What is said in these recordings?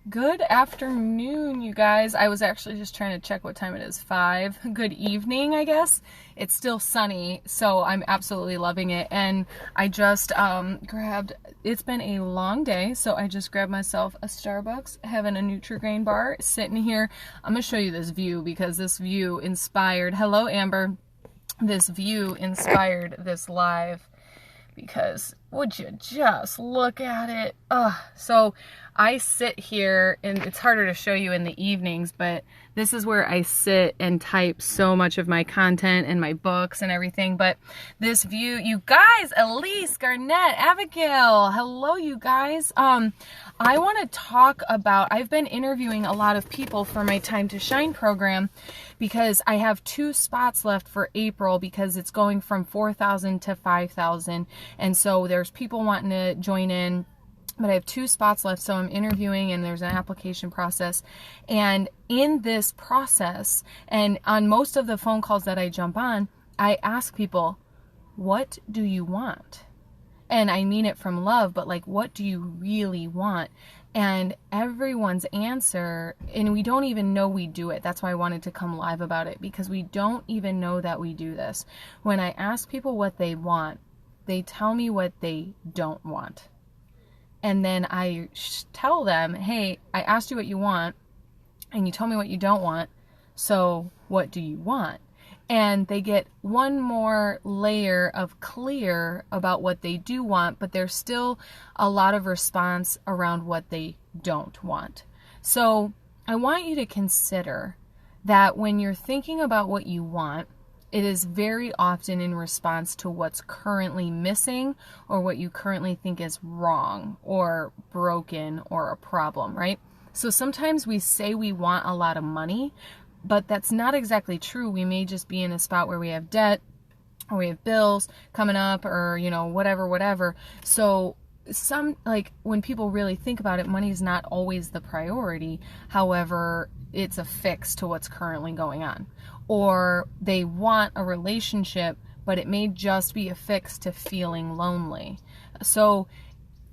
Good afternoon, you guys. I was actually just trying to check what time it is. 5. Good evening, I guess. It's still sunny, so I'm absolutely loving it. And I just it's been a long day, so I just grabbed myself a Starbucks, having a Nutri-Grain bar, sitting here. I'm going to show you this view because this view inspired, hello Amber, this view inspired this live. Because would you just look at it? So I sit here, and it's harder to show you in the evenings, but this is where I sit and type so much of my content and my books and everything. But this view, you guys, Elise, Garnett, Abigail, hello you guys. I want to talk about, I've been interviewing a lot of people for my Time to Shine program because I have 2 spots left for April because it's going from 4,000 to 5,000. And so there's people wanting to join in, but I have 2 spots left. So I'm interviewing and there's an application process. And in this process, and on most of the phone calls that I jump on, I ask people, what do you want? And I mean it from love, but like, what do you really want? And everyone's answer, and we don't even know we do it. That's why I wanted to come live about it, because we don't even know that we do this. When I ask people what they want, they tell me what they don't want. And then I tell them, hey, I asked you what you want, and you told me what you don't want. So what do you want? And they get one more layer of clear about what they do want, but there's still a lot of response around what they don't want. So I want you to consider that when you're thinking about what you want, it is very often in response to what's currently missing or what you currently think is wrong or broken or a problem, right? So sometimes we say we want a lot of money, but that's not exactly true. We may just be in a spot where we have debt or we have bills coming up or, whatever. So when people really think about it, money is not always the priority. However, it's a fix to what's currently going on. Or they want a relationship, but it may just be a fix to feeling lonely. So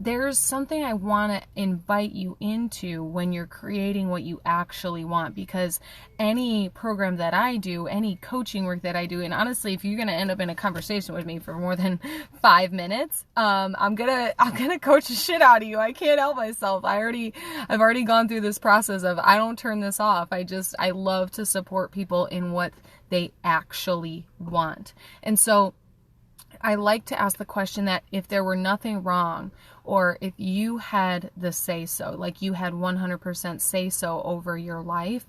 there's something I want to invite you into when you're creating what you actually want, because any program that I do, any coaching work that I do, and honestly, if you're going to end up in a conversation with me for more than 5 minutes, I'm going to coach the shit out of you. I can't help myself. I've already gone through this process of, I don't turn this off. I love to support people in what they actually want. And so I like to ask the question that if there were nothing wrong, or if you had the say-so, like you had 100% say-so over your life,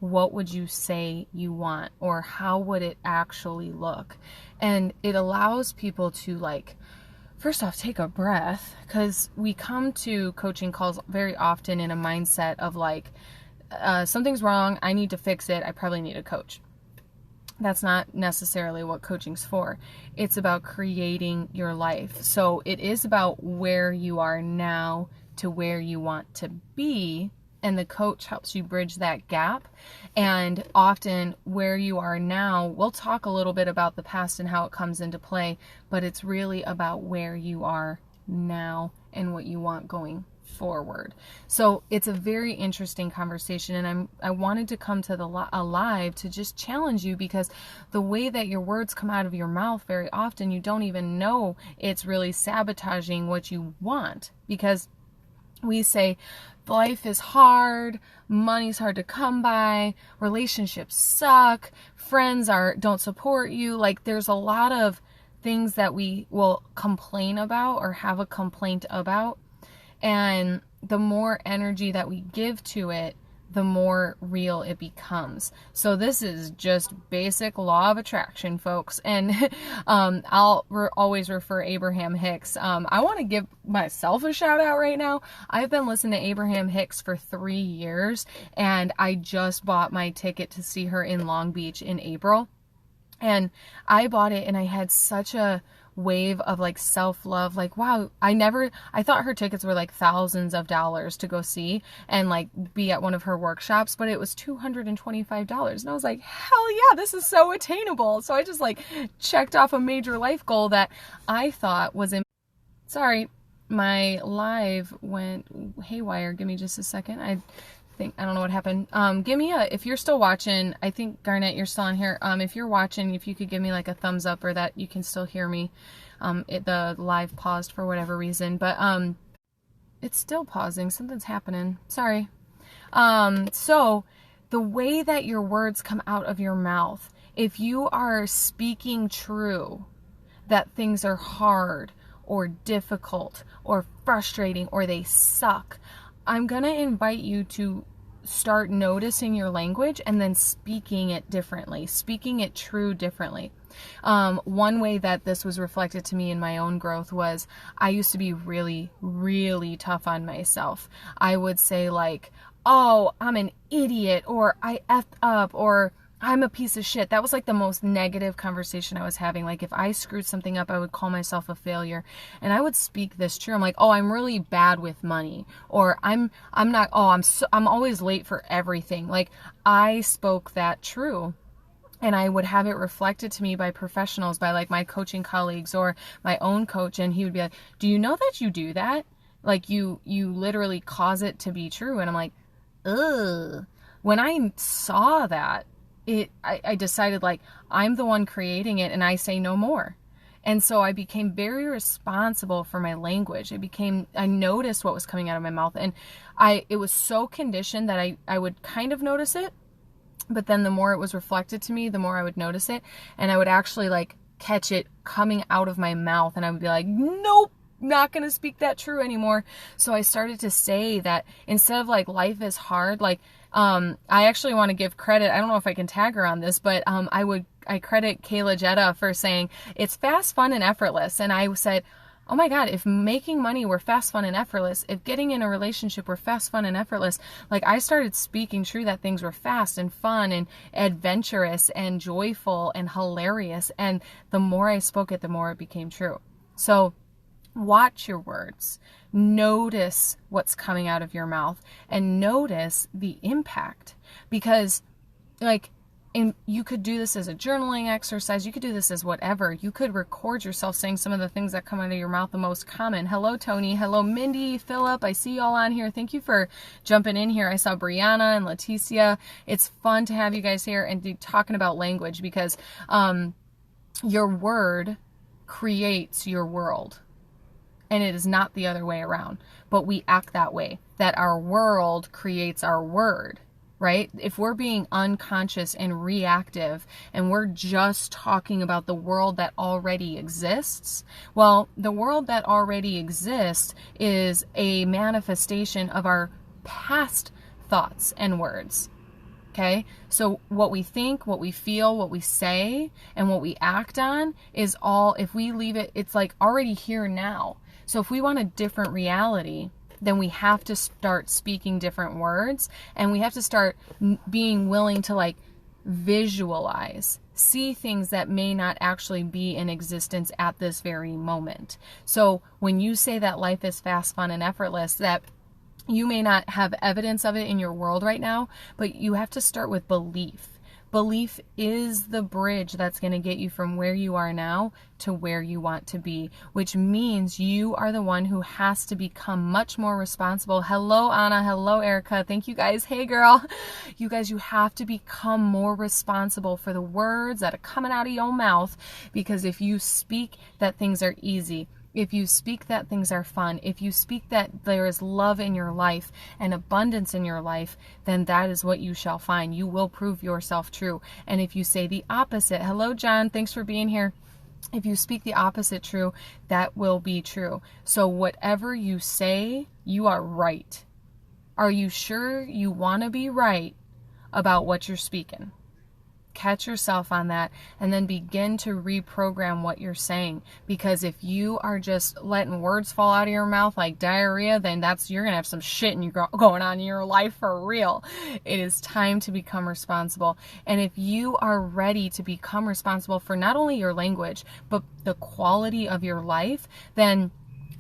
what would you say you want? Or how would it actually look? And it allows people to first off, take a breath, because we come to coaching calls very often in a mindset of something's wrong, I need to fix it, I probably need a coach. That's not necessarily what coaching's for. It's about creating your life. So it is about where you are now to where you want to be. And the coach helps you bridge that gap. And often where you are now, we'll talk a little bit about the past and how it comes into play, but it's really about where you are now and what you want going forward. So it's a very interesting conversation, and I wanted to come to a live to just challenge you, because the way that your words come out of your mouth, very often you don't even know it's really sabotaging what you want, because we say life is hard, money's hard to come by, relationships suck, friends don't support you. There's a lot of things that we will complain about or have a complaint about. And the more energy that we give to it, the more real it becomes. So this is just basic law of attraction, folks. And I'll always refer Abraham Hicks. I want to give myself a shout out right now. I've been listening to Abraham Hicks for 3 years, and I just bought my ticket to see her in Long Beach in April. And I bought it, and I had such a wave of self-love. Wow, I thought her tickets were thousands of dollars to go see and be at one of her workshops, but it was $225. And I was like, hell yeah, this is so attainable. So I just checked off a major life goal that I thought was sorry, my live went haywire. Give me just a second. I don't know what happened. Give me if you're still watching, I think Garnett, you're still on here. If you're watching, if you could give me like a thumbs up or that you can still hear me. The live paused for whatever reason, but, it's still pausing. Something's happening. Sorry. So the way that your words come out of your mouth, if you are speaking true, that things are hard or difficult or frustrating or they suck, I'm going to invite you to start noticing your language and then speaking it differently, speaking it true differently. One way that this was reflected to me in my own growth was I used to be really, really tough on myself. I would say like, oh, I'm an idiot, or I effed up, or I'm a piece of shit. That was like the most negative conversation I was having. Like if I screwed something up, I would call myself a failure, and I would speak this true. I'm like, oh, I'm really bad with money, or I'm not, oh, I'm always late for everything. Like I spoke that true. And I would have it reflected to me by professionals, by like my coaching colleagues or my own coach. And he would be like, do you know that you do that? Like you literally cause it to be true. And I'm like, ugh. When I saw that, I decided like, I'm the one creating it and I say no more. And so I became very responsible for my language. I noticed what was coming out of my mouth, and it was so conditioned that I would kind of notice it. But then the more it was reflected to me, the more I would notice it, and I would actually like catch it coming out of my mouth, and I would be like, nope, not going to speak that true anymore. So I started to say that instead of like life is hard, like I actually want to give credit. I don't know if I can tag her on this, but I credit Kayla Jetta for saying it's fast, fun, and effortless. And I said, oh my God, if making money were fast, fun, and effortless, if getting in a relationship were fast, fun, and effortless, like I started speaking true that things were fast and fun and adventurous and joyful and hilarious. And the more I spoke it, the more it became true. So watch your words, notice what's coming out of your mouth, and notice the impact. Because like, and you could do this as a journaling exercise. You could do this as whatever. You could record yourself saying some of the things that come out of your mouth, the most common. Hello, Tony. Hello, Mindy, Philip. I see y'all on here. Thank you for jumping in here. I saw Brianna and Leticia. It's fun to have you guys here and talking about language, because your word creates your world. And it is not the other way around. But we act that way, that our world creates our word. Right? If we're being unconscious and reactive and we're just talking about the world that already exists, well, the world that already exists is a manifestation of our past thoughts and words. Okay? So what we think, what we feel, what we say, and what we act on is all, if we leave it, it's like already here now. So if we want a different reality, then we have to start speaking different words, and we have to start being willing to like visualize, see things that may not actually be in existence at this very moment. So when you say that life is fast, fun, and effortless, that you may not have evidence of it in your world right now, but you have to start with belief. Belief is the bridge that's going to get you from where you are now to where you want to be, which means you are the one who has to become much more responsible. Hello, Anna. Hello, Erica. Thank you guys. Hey, girl. You guys, you have to become more responsible for the words that are coming out of your mouth, because if you speak that things are easy, if you speak that things are fun, if you speak that there is love in your life and abundance in your life, then that is what you shall find. You will prove yourself true. And if you say the opposite, hello, John, thanks for being here. If you speak the opposite true, that will be true. So whatever you say, you are right. Are you sure you want to be right about what you're speaking? Catch yourself on that, and then begin to reprogram what you're saying. Because if you are just letting words fall out of your mouth like diarrhea, then you're going to have some shit going on in your life for real. It is time to become responsible. And if you are ready to become responsible for not only your language, but the quality of your life, then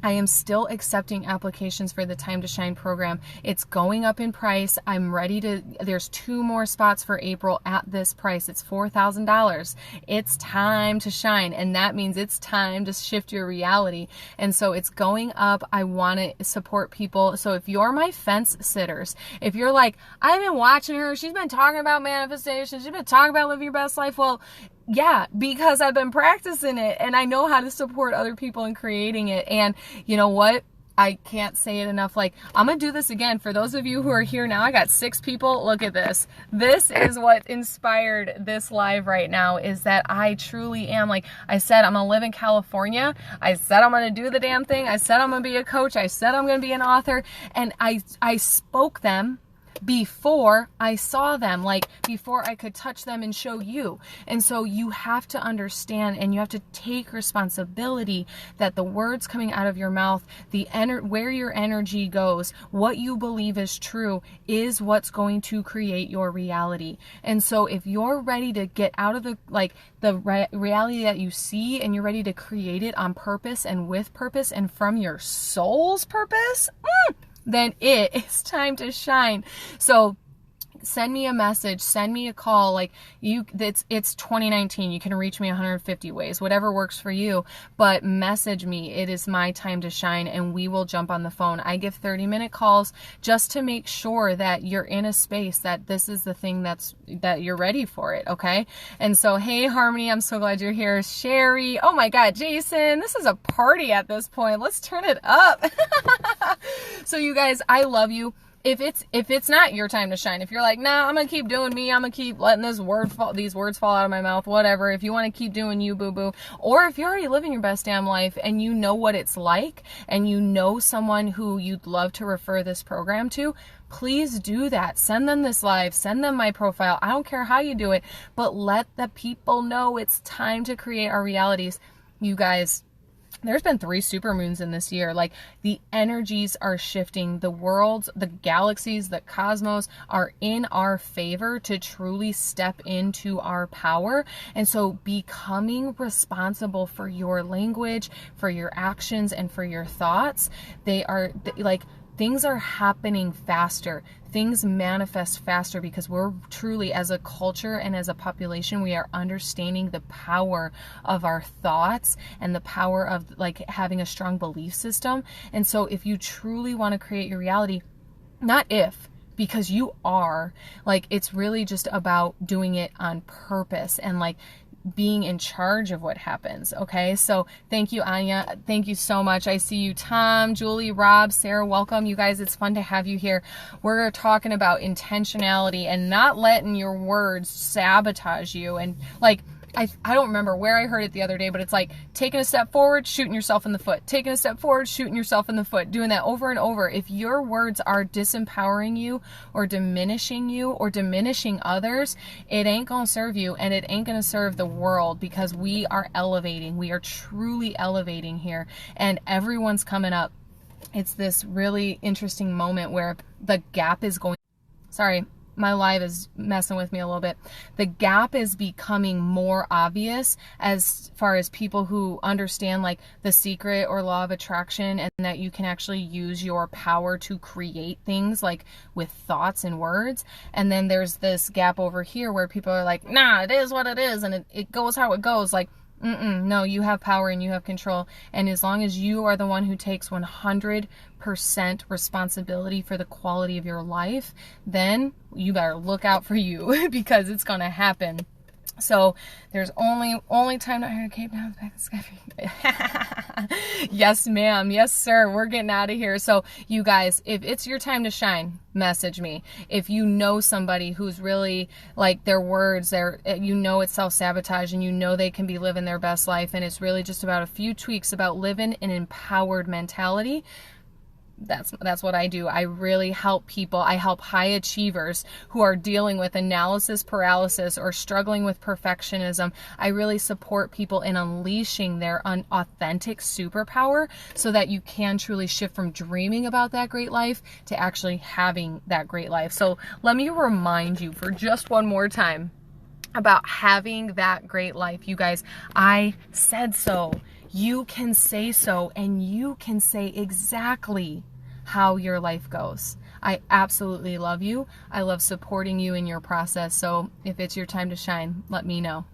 I am still accepting applications for the Time to Shine program. It's going up in price. I'm ready to, there's 2 more spots for April at this price. It's $4,000. It's time to shine. And that means it's time to shift your reality. And so it's going up. I want to support people. So if you're my fence sitters, if you're like, I've been watching her, she's been talking about manifestation, she's been talking about living your best life. Well, yeah, because I've been practicing it and I know how to support other people in creating it. And you know what? I can't say it enough. Like, I'm going to do this again. For those of you who are here now, I got 6 people. Look at this. This is what inspired this live right now, is that I truly am, like I said, I'm going to live in California. I said I'm going to do the damn thing. I said I'm going to be a coach. I said I'm going to be an author. And I spoke them before I saw them, like before I could touch them and show you. And so you have to understand, and you have to take responsibility that the words coming out of your mouth, where your energy goes, what you believe is true, is what's going to create your reality. And so if you're ready to get out of the reality that you see, and you're ready to create it on purpose and with purpose and from your soul's purpose, then it is time to shine. So send me a message, send me a call. Like, it's 2019. You can reach me 150 ways, whatever works for you, but message me. It is my time to shine, and we will jump on the phone. I give 30-minute calls just to make sure that you're in a space that this is the thing that you're ready for it. Okay. And so, hey, Harmony, I'm so glad you're here. Sherry. Oh my God, Jason, this is a party at this point. Let's turn it up. So you guys, I love you. If it's not your time to shine, if you're like, nah, I'm gonna keep doing me, I'm gonna keep letting these words fall out of my mouth, whatever. If you want to keep doing you, boo boo, or if you're already living your best damn life and you know what it's like, and you know someone who you'd love to refer this program to, please do that. Send them this live, send them my profile. I don't care how you do it, but let the people know it's time to create our realities. You guys, there's been 3 supermoons in this year. Like, the energies are shifting. The worlds, the galaxies, the cosmos are in our favor to truly step into our power. And so becoming responsible for your language, for your actions, and for your thoughts, things are happening faster. Things manifest faster because we're truly, as a culture and as a population, we are understanding the power of our thoughts and the power of having a strong belief system. And so if you truly want to create your reality, because you are, it's really just about doing it on purpose and being in charge of what happens. Okay. So thank you, Anya. Thank you so much. I see you, Tom, Julie, Rob, Sarah, welcome. You guys, it's fun to have you here. We're talking about intentionality and not letting your words sabotage you. And I don't remember where I heard it the other day, but it's like taking a step forward, shooting yourself in the foot, taking a step forward, shooting yourself in the foot, doing that over and over. If your words are disempowering you or diminishing others, it ain't going to serve you, and it ain't going to serve the world, because we are elevating. We are truly elevating here, and everyone's coming up. It's this really interesting moment where the gap is going, my live is messing with me a little bit. The gap is becoming more obvious as far as people who understand the secret or law of attraction, and that you can actually use your power to create things with thoughts and words. And then there's this gap over here where people are like, nah, it is what it is, and it goes how it goes. No, you have power and you have control. And as long as you are the one who takes 100% responsibility for the quality of your life, then you better look out for you, because it's going to happen. So there's only time to hire Cape Town's back to Skype. Yes, ma'am. Yes, sir. We're getting out of here. So you guys, if it's your time to shine, message me. If you know somebody who's really their words, it's self-sabotage, and they can be living their best life, and it's really just about a few tweaks about living an empowered mentality. That's what I do. I really help people. I help high achievers who are dealing with analysis paralysis or struggling with perfectionism. I really support people in unleashing their authentic superpower so that you can truly shift from dreaming about that great life to actually having that great life. So let me remind you for just one more time about having that great life. You guys, I said so. you can say so, and you can say exactly how your life goes. I absolutely love you. I love supporting you in your process. So if it's your time to shine, let me know.